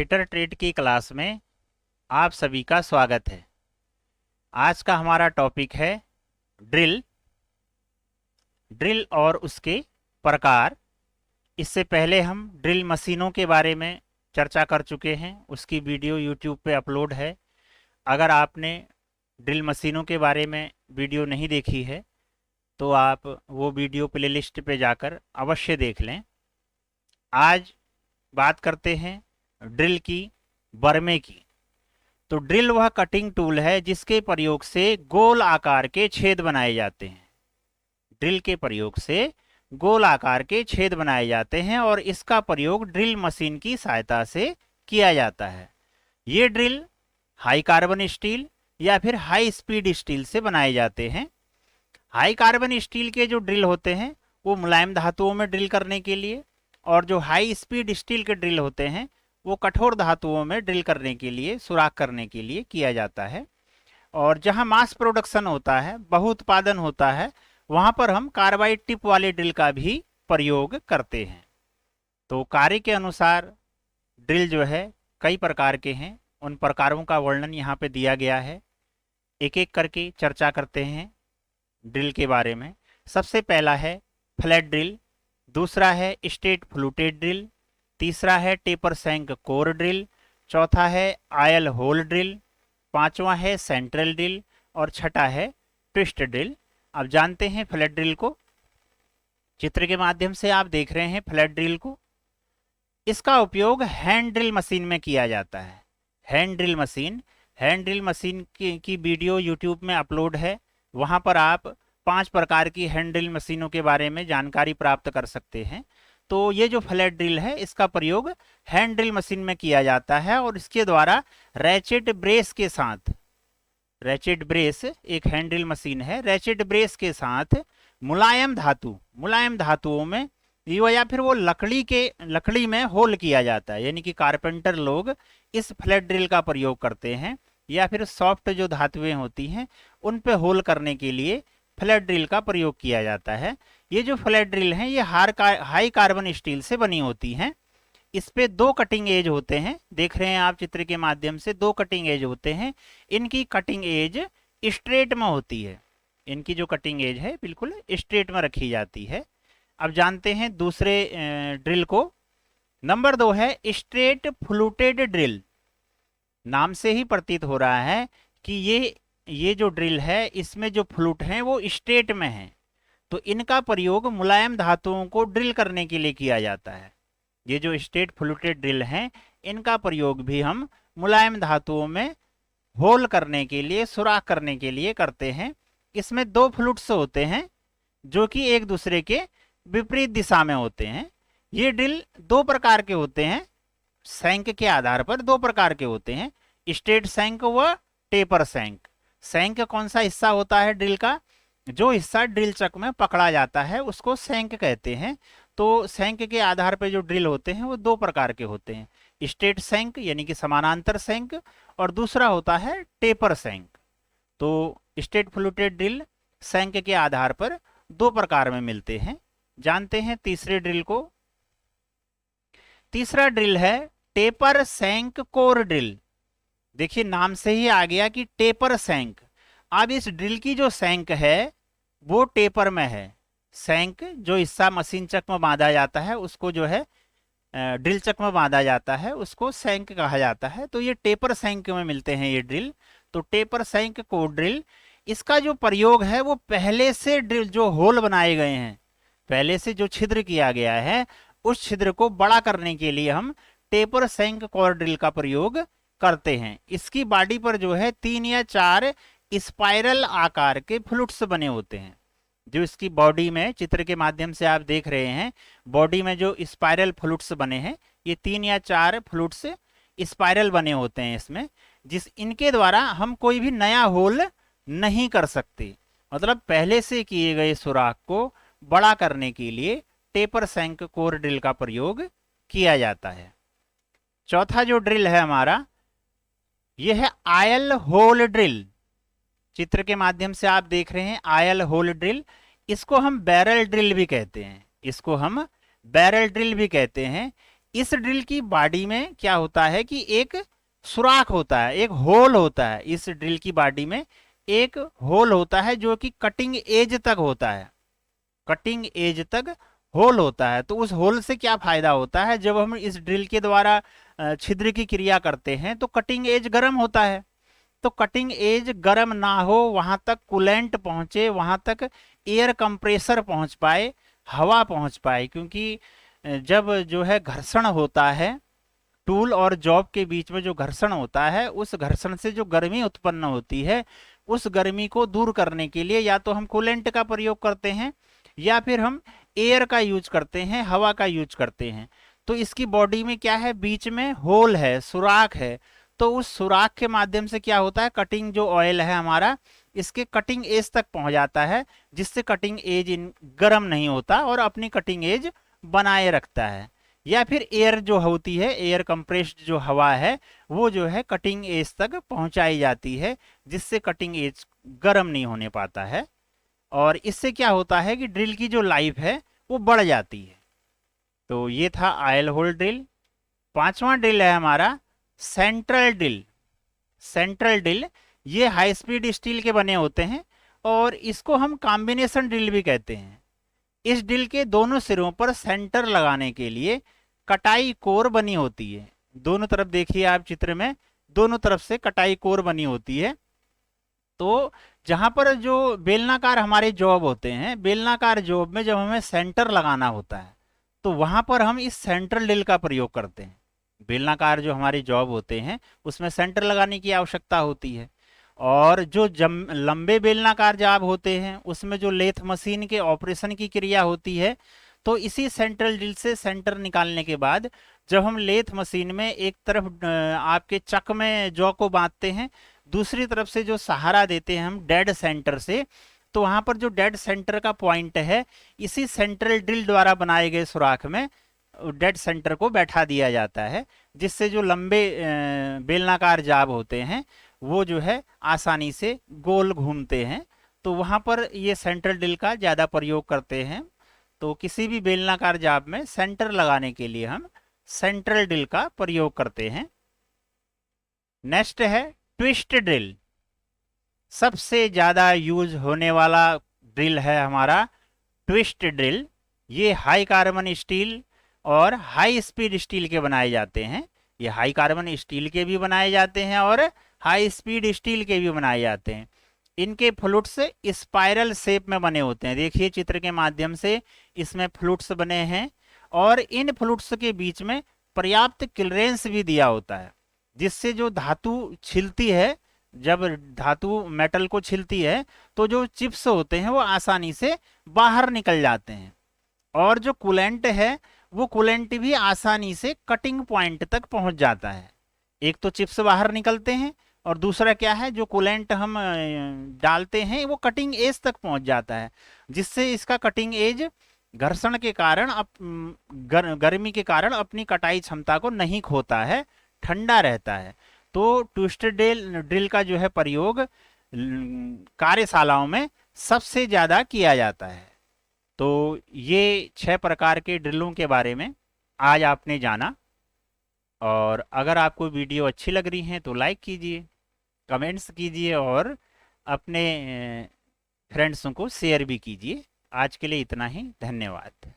Fitter trade की class में आप सभी का स्वागत है। आज का हमारा टॉपिक है ड्रिल और उसके प्रकार। इससे पहले हम ड्रिल मशीनों के बारे में चर्चा कर चुके हैं, उसकी वीडियो यूट्यूब पे अपलोड है। अगर आपने ड्रिल मशीनों के बारे में वीडियो नहीं देखी है तो आप वो वीडियो प्लेलिस्ट पे जाकर अवश्य देख लें। आज बात करते हैं ड्रिल की, बरमे की। तो ड्रिल वह कटिंग टूल है जिसके प्रयोग से गोल आकार के छेद बनाए जाते हैं। ड्रिल के प्रयोग से गोल आकार के छेद बनाए जाते हैं और इसका प्रयोग ड्रिल मशीन की सहायता से किया जाता है। ये ड्रिल हाई कार्बन स्टील या फिर हाई स्पीड स्टील से बनाए जाते हैं। हाई कार्बन स्टील के जो ड्रिल होते हैं वो मुलायम धातुओं में ड्रिल करने के लिए, और जो हाई स्पीड स्टील के ड्रिल होते हैं वो कठोर धातुओं में ड्रिल करने के लिए, सुराख करने के लिए किया जाता है। और जहां मास प्रोडक्शन होता है, बहुउत्पादन होता है, वहां पर हम कार्बाइड टिप वाले ड्रिल का भी प्रयोग करते हैं। तो कार्य के अनुसार ड्रिल जो है कई प्रकार के हैं, उन प्रकारों का वर्णन यहाँ पे दिया गया है। एक एक करके चर्चा करते हैं ड्रिल के बारे में। सबसे पहला है फ्लैट ड्रिल, दूसरा है स्ट्रेट फ्लूटेड ड्रिल, तीसरा है टेपर सैंक कोर ड्रिल, चौथा है आयल होल ड्रिल, पांचवा है सेंट्रल ड्रिल और छठा है ट्विस्ट ड्रिल। अब जानते हैं फ्लैट ड्रिल को। चित्र के माध्यम से आप देख रहे हैं फ्लैट ड्रिल को। इसका उपयोग हैंड ड्रिल मशीन में किया जाता है। हैंड ड्रिल मशीन की वीडियो यूट्यूब में अपलोड है। वहां पर आप 5 प्रकार की हैंड ड्रिल मशीनों के बारे में जानकारी प्राप्त कर सकते हैं। तो ये जो फ्लैट ड्रिल है इसका प्रयोग हैंड ड्रिल मशीन में किया जाता है और इसके द्वारा रैचेट ब्रेस के साथ, रैचेट ब्रेस एक हैंड ड्रिल मशीन है, रैचेट ब्रेस के साथ मुलायम धातुओं में या फिर वो लकड़ी में होल किया जाता है। यानी कि कारपेंटर लोग इस फ्लैट ड्रिल का प्रयोग करते हैं, या फिर सॉफ्ट जो धातुएं होती हैं उन पे होल करने के लिए फ्लैट ड्रिल का प्रयोग किया जाता है। ये जो फ्लैट ड्रिल हैं ये हाई कार्बन स्टील से बनी होती हैं। इस पे 2 कटिंग एज होते हैं, देख रहे हैं आप चित्र के माध्यम से 2 कटिंग एज होते हैं। इनकी कटिंग एज स्ट्रेट में होती है। इनकी जो कटिंग एज है बिल्कुल स्ट्रेट में रखी जाती है। अब जानते हैं दूसरे ड्रिल को। नंबर 2 है स्ट्रेट फ्लूटेड ड्रिल। नाम से ही प्रतीत हो रहा है कि ये जो ड्रिल है इसमें जो फ्लूट हैं वो स्ट्रेट में है, तो इनका प्रयोग मुलायम धातुओं को ड्रिल करने के लिए किया जाता है। ये जो स्ट्रेट फ्लूटेड ड्रिल हैं इनका प्रयोग भी हम मुलायम धातुओं में होल करने के लिए, सुराख करने के लिए करते हैं। इसमें 2 फ्लूट्स होते हैं जो कि एक दूसरे के विपरीत दिशा में होते हैं। ये ड्रिल 2 प्रकार के होते हैं, सैंक के आधार पर 2 प्रकार के होते हैं, स्ट्रेट सैंक व टेपर सैंक। सैंक कौन सा हिस्सा होता है ड्रिल का? जो हिस्सा ड्रिल चक में पकड़ा जाता है उसको सैंक कहते हैं। तो सैंक के आधार पर जो ड्रिल होते हैं वो 2 प्रकार के होते हैं, स्ट्रेट सैंक यानी कि समानांतर सैंक, और दूसरा होता है टेपर सैंक। तो स्ट्रेट फ्लूटेड ड्रिल सैंक के आधार पर 2 प्रकार में मिलते हैं। जानते हैं तीसरे ड्रिल को। तीसरा ड्रिल है टेपर सैंक कोर ड्रिल। देखिए नाम से ही आ गया कि टेपर सैंक। अब इस ड्रिल की जो सैंक है वो टेपर में है। सैंक जो हिस्सा मशीन चक में बांधा जाता है उसको जो है ड्रिल चक में बांधा जाता है उसको सैंक कहा जाता है। तो ये टेपर सैंक में मिलते हैं ये ड्रिल। तो टेपर सैंक कोर ड्रिल, इसका जो प्रयोग है वो पहले से ड्रिल जो होल बनाए गए हैं, पहले से जो छिद्र किया गया है उस छिद्र को बड़ा करने के लिए हम टेपर सैंक कोर ड्रिल का प्रयोग करते हैं। इसकी बॉडी पर जो है 3 या 4 स्पाइरल आकार के फ्लूट्स बने होते हैं। जो इसकी बॉडी में चित्र के माध्यम से आप देख रहे हैं, बॉडी में जो स्पाइरल फ्लूट्स बने हैं ये 3 या 4 फ्लूट्स स्पाइरल बने होते हैं इसमें, इनके द्वारा हम कोई भी नया होल नहीं कर सकते। मतलब पहले से किए गए सुराख को बड़ा करने के लिए टेपर सैंक कोर ड्रिल का प्रयोग किया जाता है। चौथा जो ड्रिल है हमारा यह है आयल होल ड्रिल। चित्र के माध्यम से आप देख रहे हैं आयल होल ड्रिल। इसको हम बैरल ड्रिल भी कहते हैं, इस ड्रिल की बॉडी में क्या होता है कि एक सुराख होता है, एक होल होता है। इस ड्रिल की बॉडी में एक होल होता है जो कि कटिंग एज तक होता है, कटिंग एज तक होल होता है। तो उस होल से क्या फायदा होता है, जब हम इस ड्रिल के द्वारा छिद्र की क्रिया करते हैं तो कटिंग एज गर्म होता है। तो कटिंग एज गर्म ना हो, वहां तक कूलेंट पहुंचे, वहां तक एयर कंप्रेसर पहुंच पाए, हवा पहुंच पाए। क्योंकि जब जो है घर्षण होता है, टूल और जॉब के बीच में जो घर्षण होता है, उस घर्षण से जो गर्मी उत्पन्न होती है, उस गर्मी को दूर करने के लिए या तो हम कूलेंट का प्रयोग करते हैं या फिर हम एयर का यूज करते हैं, हवा का यूज करते हैं। तो इसकी बॉडी में क्या है, बीच में होल है, सुराख है। तो उस सुराख के माध्यम से क्या होता है, कटिंग जो ऑयल है हमारा, इसके कटिंग एज तक पहुंच जाता है, जिससे कटिंग एज गर्म नहीं होता और अपनी कटिंग एज बनाए रखता है। या फिर एयर जो होती है, एयर कंप्रेस्ड जो हवा है, वो जो है कटिंग एज तक पहुंचाई जाती है, जिससे कटिंग एज गर्म नहीं होने पाता है। और इससे क्या होता है कि ड्रिल की जो लाइफ है वो बढ़ जाती है। तो ये था ऑयल होल ड्रिल। पांचवा ड्रिल है हमारा सेंट्रल ड्रिल। सेंट्रल ड्रिल ये हाई स्पीड स्टील के बने होते हैं और इसको हम कॉम्बिनेशन ड्रिल भी कहते हैं। इस ड्रिल के दोनों सिरों पर सेंटर लगाने के लिए कटाई कोर बनी होती है। दोनों तरफ देखिए आप चित्र में, दोनों तरफ से कटाई कोर बनी होती है। तो जहां पर जो बेलनाकार हमारे जॉब होते हैं, बेलनाकार जॉब में जब हमें सेंटर लगाना होता है तो वहां पर हम इस सेंट्रल ड्रिल का प्रयोग करते हैं। बेलनाकार जो हमारे जॉब होते हैं उसमें सेंटर लगाने की आवश्यकता होती है। और जो लंबे बेलनाकार जाब होते हैं उसमें जो लेथ मशीन के ऑपरेशन की क्रिया होती है, तो इसी सेंट्रल ड्रिल से सेंटर निकालने के बाद जब हम लेथ मशीन में एक तरफ आपके चक में जौ को बांधते हैं, दूसरी तरफ से जो सहारा देते हैं हम डेड सेंटर से, तो वहां पर जो डेड सेंटर का पॉइंट है, इसी सेंट्रल ड्रिल द्वारा बनाए गए सुराख में डेड सेंटर को बैठा दिया जाता है, जिससे जो लंबे बेलनाकार जाब होते हैं वो जो है आसानी से गोल घूमते हैं। तो वहां पर ये सेंट्रल ड्रिल का ज्यादा प्रयोग करते हैं। तो किसी भी बेलनाकार जाब में सेंटर लगाने के लिए हम सेंट्रल ड्रिल का प्रयोग करते हैं। नेक्स्ट है ट्विस्ट ड्रिल। सबसे ज्यादा यूज होने वाला ड्रिल है हमारा ट्विस्ट ड्रिल। ये हाई कार्बन स्टील और हाई स्पीड स्टील के बनाए जाते हैं। ये हाई कार्बन स्टील के भी बनाए जाते हैं और हाई स्पीड स्टील के भी बनाए जाते हैं। इनके फ्लूट्स स्पाइरल शेप में बने होते हैं। देखिए चित्र के माध्यम से इसमें फ्लूट्स बने हैं और इन फ्लूट्स के बीच में पर्याप्त क्लियरेंस भी दिया होता है, जिससे जो धातु छिलती है, जब धातु मेटल को छिलती है तो जो चिप्स होते हैं वो आसानी से बाहर निकल जाते हैं। और जो कूलेंट है वो कूलेंट भी आसानी से कटिंग पॉइंट तक पहुंच जाता है। एक तो चिप्स बाहर निकलते हैं और दूसरा क्या है, जो कूलेंट हम डालते हैं वो कटिंग एज तक पहुंच जाता है, जिससे इसका कटिंग एज घर्षण के कारण गर्मी के कारण अपनी कटाई क्षमता को नहीं खोता है, ठंडा रहता है। तो ट्विस्टेड ड्रिल का जो है प्रयोग कार्यशालाओं में सबसे ज्यादा किया जाता है। तो ये 6 प्रकार के ड्रिलों के बारे में आज आपने जाना। और अगर आपको वीडियो अच्छी लग रही है तो लाइक कीजिए, कमेंट्स कीजिए और अपने फ्रेंड्सों को शेयर भी कीजिए। आज के लिए इतना ही, धन्यवाद।